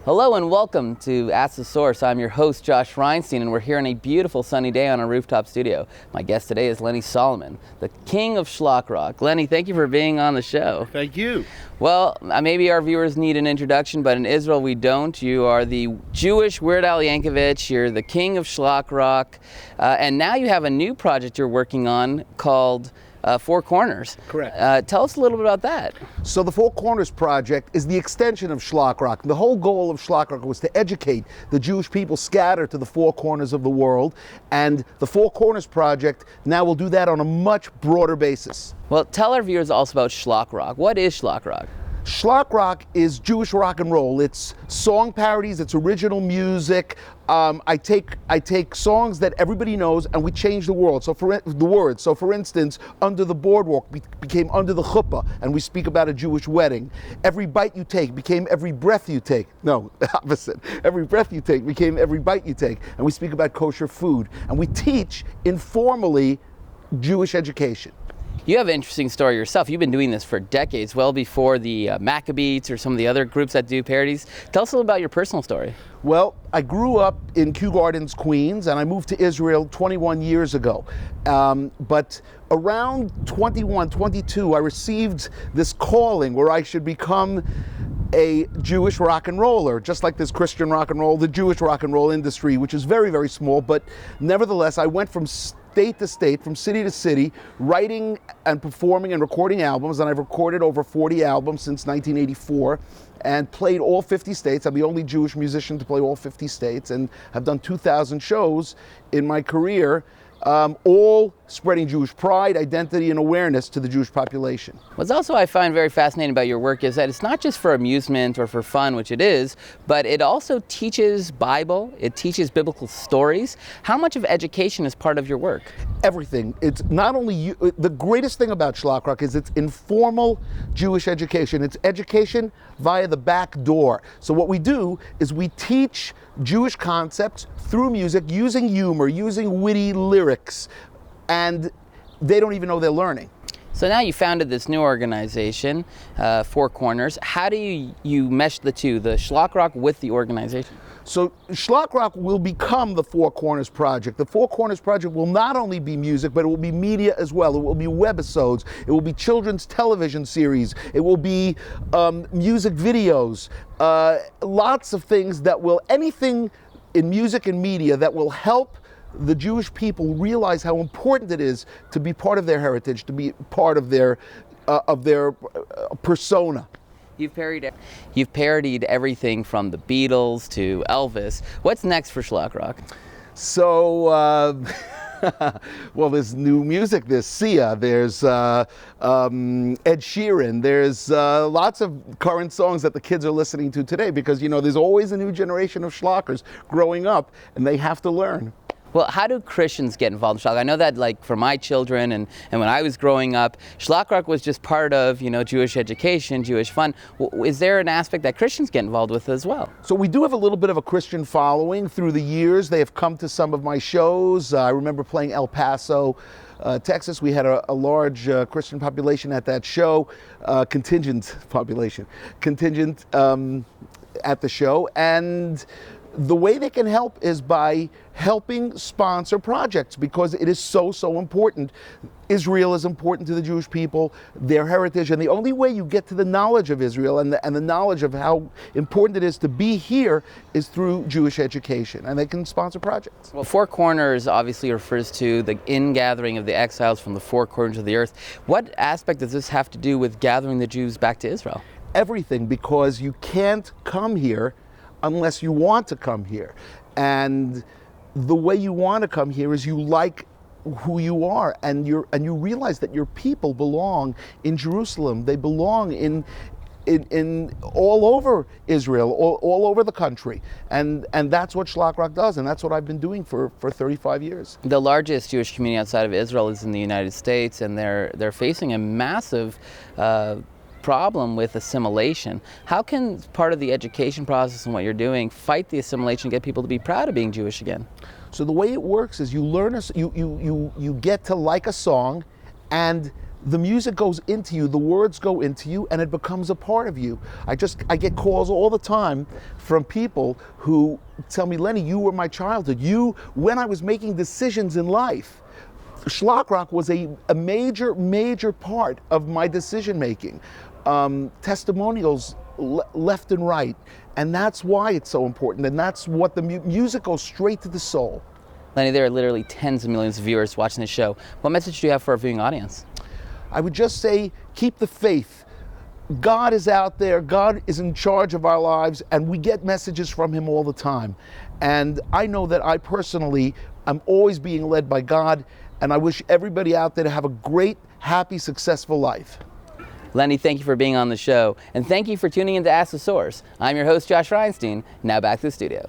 Hello and welcome to Ask the Source. I'm your host, Josh Reinstein, and we're here on a beautiful sunny day on a rooftop studio. My guest today is Lenny Solomon, the king of schlock rock. Lenny, thank you for being on the show. Thank you. Well, maybe our viewers need an introduction, but in Israel we don't. You are the Jewish Weird Al Yankovic. You're the king of schlock rock. And now you have a new project you're working on called Four Corners. Correct. Tell us a little bit about that. So the Four Corners project is the extension of schlock rock. The whole goal of schlock rock was to educate the Jewish people scattered to the four corners of the world. And the Four Corners project now will do that on a much broader basis. Well, tell our viewers also about schlock rock. What is schlock rock? Schlock rock is Jewish rock and roll. It's song parodies, it's original music. I take songs that everybody knows and we change the world. So for the words. So for instance, Under the Boardwalk became Under the Chuppah, and we speak about a Jewish wedding. Every Bite You Take became Every Breath You Take. No, opposite. Every Breath You Take became Every Bite You Take, and we speak about kosher food. And we teach informally Jewish education. You have an interesting story yourself. You've been doing this for decades, well before the Maccabees or some of the other groups that do parodies. Tell us a little about your personal story. Well, I grew up in Kew Gardens, Queens, and I moved to Israel 21 years ago. But around 21, 22, I received this calling where I should become a Jewish rock and roller, just like this Christian rock and roll, the Jewish rock and roll industry, which is very, very small. But nevertheless, I went from state to state, from city to city, writing and performing and recording albums, and I've recorded over 40 albums since 1984 and played all 50 states. I'm the only Jewish musician to play all 50 states, and have done 2,000 shows in my career, all spreading Jewish pride, identity, and awareness to the Jewish population. What's also I find very fascinating about your work is that it's not just for amusement or for fun, which it is, but it also teaches Bible, it teaches biblical stories. How much of education is part of your work? Everything. It's not only the greatest thing about schlock rock is it's informal Jewish education. It's education via the back door. So what we do is we teach Jewish concepts through music, using humor, using witty lyrics, and they don't even know they're learning. So now you founded this new organization, Four Corners. How do you mesh the two, the schlock rock with the organization? So schlock rock will become the Four Corners Project. The Four Corners Project will not only be music, but it will be media as well. It will be webisodes. It will be children's television series. It will be music videos. Lots of things that will, anything in music and media that will help the Jewish people realize how important it is to be part of their heritage, to be part of their persona. You've parodied everything from the Beatles to Elvis. What's next for schlock rock? So, well, there's new music. There's Sia. There's Ed Sheeran. There's lots of current songs that the kids are listening to today because, you know, there's always a new generation of schlockers growing up, and they have to learn. Well, how do Christians get involved in schlock? I know that, like, for my children and when I was growing up, schlock rock was just part of, you know, Jewish education, Jewish fun. Is there an aspect that Christians get involved with as well? So we do have a little bit of a Christian following through the years. They have come to some of my shows. I remember playing El Paso, Texas. We had a large Christian population at that show, contingent at the show. And the way they can help is by helping sponsor projects because it is so important. Israel is important to the Jewish people, their heritage, and the only way you get to the knowledge of Israel and the knowledge of how important it is to be here is through Jewish education, and they can sponsor projects. Well, Four Corners obviously refers to the ingathering of the exiles from the four corners of the earth. What aspect does this have to do with gathering the Jews back to Israel? Everything, because you can't come here unless you want to come here. And the way you want to come here is you like who you are, and you realize that your people belong in Jerusalem. They belong in all over Israel, all over the country. And that's what schlock rock does, and that's what I've been doing for 35 years. The largest Jewish community outside of Israel is in the United States, and they're facing a massive problem with assimilation. How can part of the education process and what you're doing fight the assimilation and get people to be proud of being Jewish again? So the way it works is you learn, you get to like a song, and the music goes into you, the words go into you, and it becomes a part of you. I get calls all the time from people who tell me, Lenny, you were my childhood. When I was making decisions in life, schlock rock was a major part of my decision making. Testimonials left and right, and that's why it's so important, and that's what the music goes straight to the soul. Lenny, there are literally tens of millions of viewers watching this show. What message do you have for our viewing audience? I would just say, keep the faith. God is out there, God is in charge of our lives, and we get messages from Him all the time. And I know that I personally am always being led by God, and I wish everybody out there to have a great, happy, successful life. Lenny, thank you for being on the show, and thank you for tuning in to Ask the Source. I'm your host, Josh Reinstein. Now back to the studio.